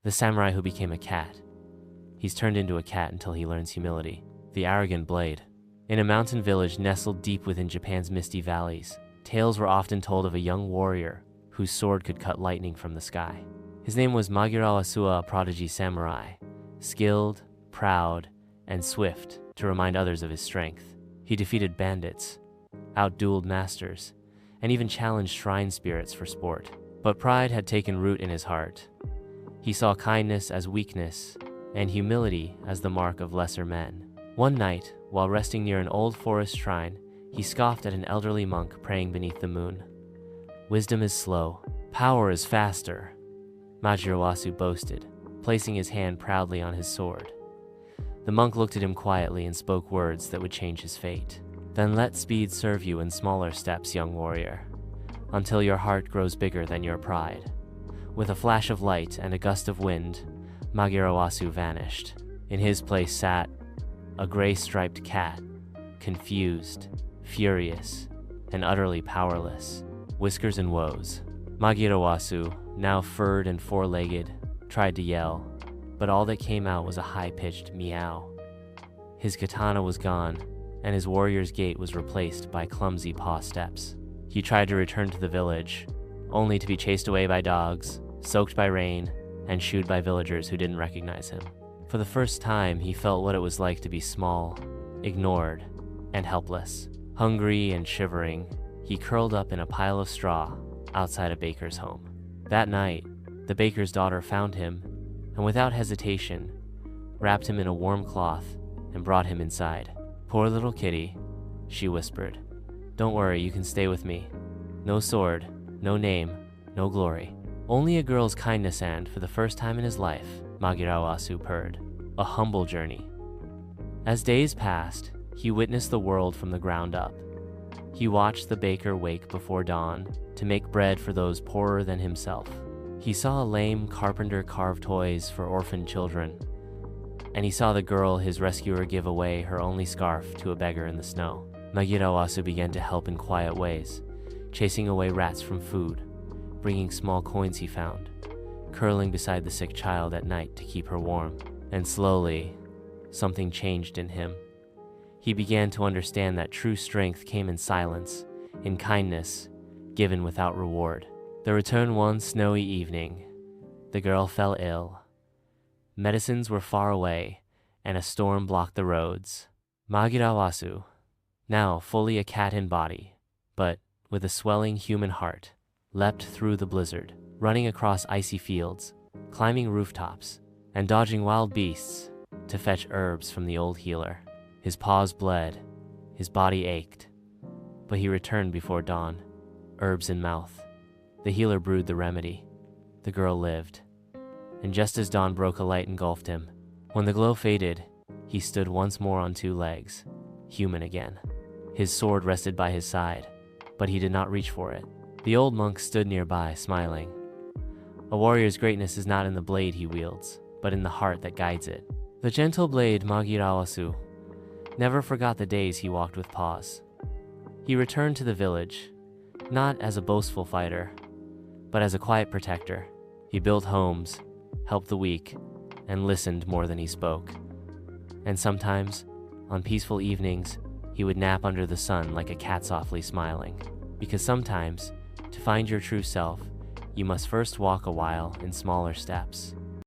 The samurai who became a cat. He's turned into a cat until he learns humility. The arrogant blade. In a mountain village nestled deep within Japan's misty valleys, tales were often told of a young warrior whose sword could cut lightning from the sky. His name was Magirawa Sua, a prodigy samurai, skilled, proud, and swift to remind others of his strength. He defeated bandits, outdueled masters, and even challenged shrine spirits for sport. But pride had taken root in his heart. He saw kindness as weakness and humility as the mark of lesser men. One night, while resting near an old forest shrine, he scoffed at an elderly monk praying beneath the moon. "Wisdom is slow, power is faster," Majirawasu boasted, placing his hand proudly on his sword. The monk looked at him quietly and spoke words that would change his fate. "Then let speed serve you in smaller steps, young warrior, until your heart grows bigger than your pride." With a flash of light and a gust of wind, Magirawasu vanished. In his place sat a gray-striped cat, confused, furious, and utterly powerless. Whiskers and woes. Magirawasu, now furred and four-legged, tried to yell, but all that came out was a high-pitched meow. His katana was gone, and his warrior's gait was replaced by clumsy paw steps. He tried to return to the village, only to be chased away by dogs, soaked by rain, and shooed by villagers who didn't recognize him. For the first time, he felt what it was like to be small, ignored, and helpless. Hungry and shivering, he curled up in a pile of straw outside a baker's home. That night, the baker's daughter found him, and without hesitation, wrapped him in a warm cloth and brought him inside. "Poor little kitty," she whispered. "Don't worry, you can stay with me. No sword, no name, no glory. Only a girl's kindness and, for the first time in his life," Magirawasu purred, "a humble journey." As days passed, he witnessed the world from the ground up. He watched the baker wake before dawn to make bread for those poorer than himself. He saw a lame carpenter carve toys for orphaned children, and he saw the girl his rescuer give away her only scarf to a beggar in the snow. Magirawasu began to help in quiet ways, chasing away rats from food, bringing small coins he found, curling beside the sick child at night to keep her warm. And slowly, something changed in him. He began to understand that true strength came in silence, in kindness, given without reward. The return one snowy evening, the girl fell ill. Medicines were far away, and a storm blocked the roads. Magirawasu, now fully a cat in body, but with a swelling human heart, leapt through the blizzard, running across icy fields, climbing rooftops, and dodging wild beasts to fetch herbs from the old healer. His paws bled, his body ached, but he returned before dawn, herbs in mouth. The healer brewed the remedy. The girl lived, and just as dawn broke, a light engulfed him. When the glow faded, he stood once more on two legs, human again. His sword rested by his side, but he did not reach for it. The old monk stood nearby, smiling. A warrior's greatness is not in the blade he wields, but in the heart that guides it. The gentle blade Magirawasu never forgot the days he walked with paws. He returned to the village, not as a boastful fighter, but as a quiet protector. He built homes, helped the weak, and listened more than he spoke. And sometimes, on peaceful evenings, he would nap under the sun like a cat softly smiling. Because sometimes, to find your true self, you must first walk a while in smaller steps.